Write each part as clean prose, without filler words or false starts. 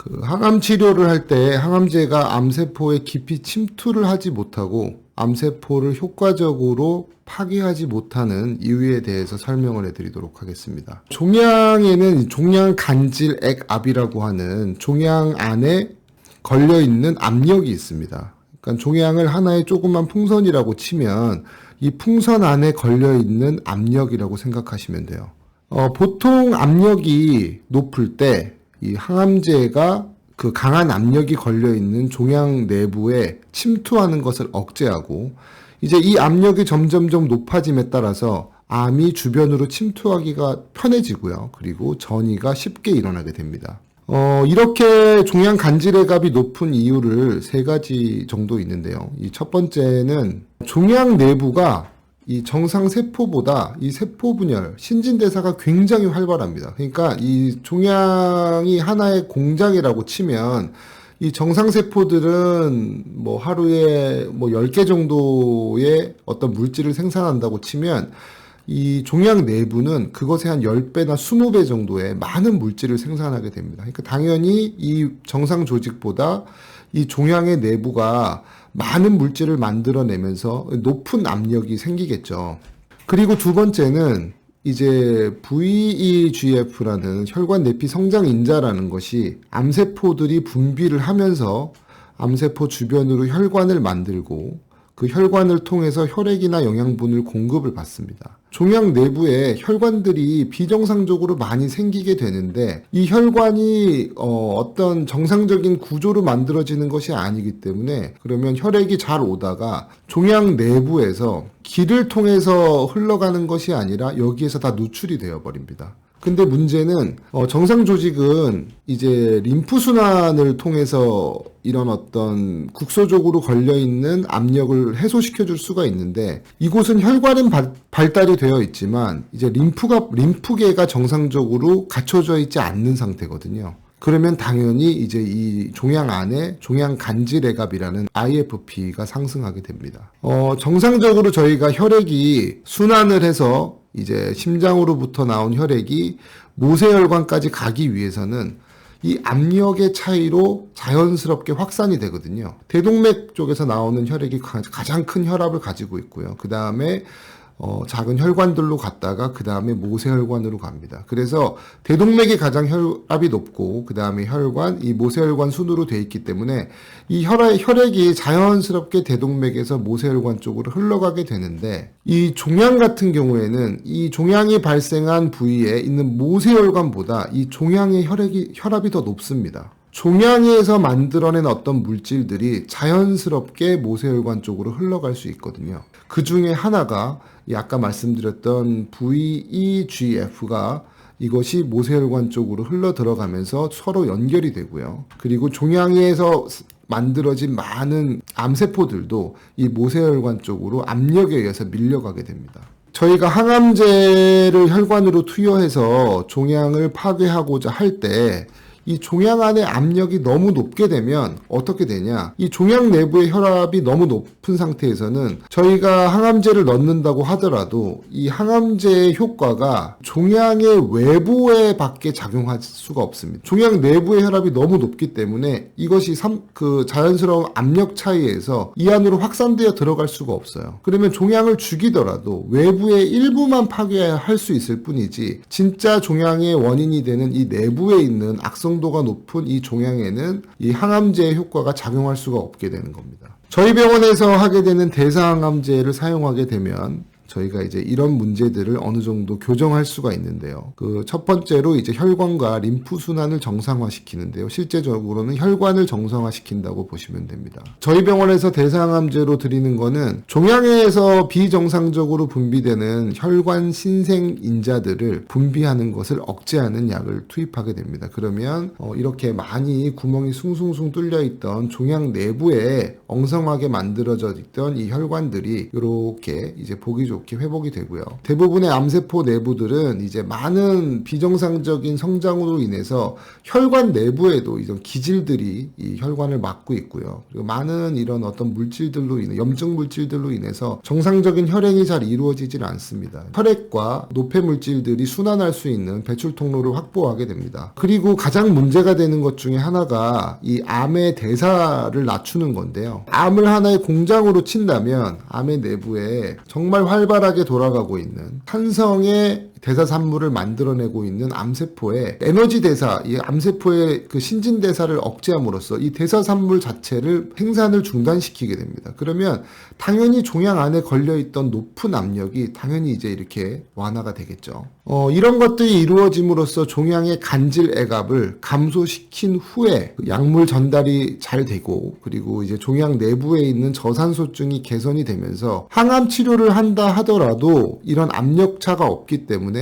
그 항암 치료를 할 때 항암제가 암세포에 깊이 침투를 하지 못하고 암세포를 효과적으로 파괴하지 못하는 이유에 대해서 설명을 해드리도록 하겠습니다. 종양에는 종양 간질 액압이라고 하는 종양 안에 걸려있는 압력이 있습니다. 그러니까 종양을 하나의 조그만 풍선이라고 치면 이 풍선 안에 걸려있는 압력이라고 생각하시면 돼요. 보통 압력이 높을 때 이 항암제가 그 강한 압력이 걸려있는 종양 내부에 침투하는 것을 억제하고 이제 이 압력이 점점점 높아짐에 따라서 암이 주변으로 침투하기가 편해지고요. 그리고 전이가 쉽게 일어나게 됩니다. 이렇게 종양 간질의 값이 높은 이유를 세 가지 정도 있는데요. 이 첫 번째는 종양 내부가 이 정상 세포보다 이 세포 분열, 신진대사가 굉장히 활발합니다. 그러니까 이 종양이 하나의 공장이라고 치면 이 정상 세포들은 뭐 하루에 뭐 10개 정도의 어떤 물질을 생산한다고 치면 이 종양 내부는 그것의 한 10배나 20배 정도의 많은 물질을 생산하게 됩니다. 그러니까 당연히 이 정상 조직보다 이 종양의 내부가 많은 물질을 만들어내면서 높은 압력이 생기겠죠. 그리고 두 번째는 이제 VEGF라는 혈관 내피 성장 인자라는 것이 암세포들이 분비를 하면서 암세포 주변으로 혈관을 만들고 그 혈관을 통해서 혈액이나 영양분을 공급을 받습니다. 종양 내부에 혈관들이 비정상적으로 많이 생기게 되는데 이 혈관이 어떤 정상적인 구조로 만들어지는 것이 아니기 때문에 그러면 혈액이 잘 오다가 종양 내부에서 기를 통해서 흘러가는 것이 아니라 여기에서 다 누출이 되어 버립니다. 근데 문제는 정상 조직은 이제 림프순환을 통해서 이런 어떤 국소적으로 걸려있는 압력을 해소시켜 줄 수가 있는데 이곳은 혈관은 발달이 되어 있지만 이제 림프계가 정상적으로 갖춰져 있지 않는 상태거든요. 그러면 당연히 이제 이 종양 안에 종양 간질애갑이라는 IFP가 상승하게 됩니다. 정상적으로 저희가 혈액이 순환을 해서 이제 심장으로부터 나온 혈액이 모세혈관까지 가기 위해서는 이 압력의 차이로 자연스럽게 확산이 되거든요. 대동맥 쪽에서 나오는 혈액이 가장 큰 혈압을 가지고 있고요. 그 다음에 작은 혈관들로 갔다가 그 다음에 모세혈관으로 갑니다. 그래서 대동맥이 가장 혈압이 높고 그 다음에 혈관, 이 모세혈관 순으로 돼 있기 때문에 이 혈액이 자연스럽게 대동맥에서 모세혈관 쪽으로 흘러가게 되는데 이 종양 같은 경우에는 이 종양이 발생한 부위에 있는 모세혈관보다 이 종양의 혈압이 더 높습니다. 종양에서 만들어낸 어떤 물질들이 자연스럽게 모세혈관 쪽으로 흘러갈 수 있거든요. 그 중에 하나가 아까 말씀드렸던 VEGF가 이것이 모세혈관 쪽으로 흘러 들어가면서 서로 연결이 되고요. 그리고 종양에서 만들어진 많은 암세포들도 이 모세혈관 쪽으로 압력에 의해서 밀려가게 됩니다. 저희가 항암제를 혈관으로 투여해서 종양을 파괴하고자 할 때 이 종양 안에 압력이 너무 높게 되면 어떻게 되냐? 이 종양 내부의 혈압이 너무 높은 상태에서는 저희가 항암제를 넣는다고 하더라도 이 항암제의 효과가 종양의 외부에 밖에 작용할 수가 없습니다. 종양 내부의 혈압이 너무 높기 때문에 이것이 그 자연스러운 압력 차이에서 이 안으로 확산되어 들어갈 수가 없어요. 그러면 종양을 죽이더라도 외부의 일부만 파괴할 수 있을 뿐이지 진짜 종양의 원인이 되는 이 내부에 있는 악성 도가 높은 이 종양에는 이 항암제의 효과가 작용할 수가 없게 되는 겁니다. 저희 병원에서 하게 되는 대사항암제를 사용하게 되면 저희가 이제 이런 문제들을 어느 정도 교정할 수가 있는데요. 그 첫 번째로 이제 혈관과 림프 순환을 정상화시키는데요. 실제적으로는 혈관을 정상화시킨다고 보시면 됩니다. 저희 병원에서 대사항암제로 드리는 거는 종양에서 비정상적으로 분비되는 혈관 신생 인자들을 분비하는 것을 억제하는 약을 투입하게 됩니다. 그러면 이렇게 많이 구멍이 숭숭숭 뚫려 있던 종양 내부에 엉성하게 만들어져 있던 이 혈관들이 이렇게 이제 보기 좋게 좋게 회복이 되고요. 대부분의 암세포 내부들은 이제 많은 비정상적인 성장으로 인해서 혈관 내부에도 이런 기질들이 이 혈관을 막고 있고요. 그리고 많은 이런 어떤 물질들로 인해 염증 물질들로 인해서 정상적인 혈행이 잘 이루어지질 않습니다. 혈액과 노폐 물질들이 순환할 수 있는 배출 통로를 확보하게 됩니다. 그리고 가장 문제가 되는 것 중에 하나가 이 암의 대사를 낮추는 건데요. 암을 하나의 공장으로 친다면 암의 내부에 정말 활발하게 돌아가고 있는 산성의 대사산물을 만들어내고 있는 암세포의 에너지 대사, 이 암세포의 그 신진대사를 억제함으로써 이 대사산물 자체를 생산을 중단시키게 됩니다. 그러면 당연히 종양 안에 걸려있던 높은 압력이 당연히 이제 이렇게 완화가 되겠죠. 이런 것들이 이루어짐으로써 종양의 간질 애갑을 감소시킨 후에 약물 전달이 잘 되고, 그리고 이제 종양 내부에 있는 저산소증이 개선이 되면서 항암 치료를 한다 하더라도 이런 압력차가 없기 때문에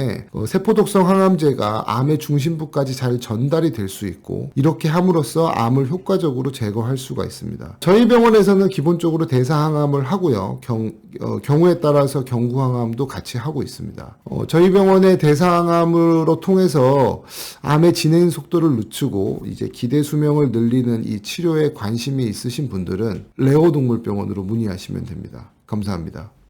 세포독성 항암제가 암의 중심부까지 잘 전달이 될 수 있고, 이렇게 함으로써 암을 효과적으로 제거할 수가 있습니다. 저희 병원에서는 기본적으로 대사항암을 하고요. 경우에 따라서 경구항암도 같이 하고 있습니다. 저희 병원의 대사항암으로 통해서 암의 진행 속도를 늦추고 이제 기대 수명을 늘리는 이 치료에 관심이 있으신 분들은 레오동물병원으로 문의하시면 됩니다. 감사합니다.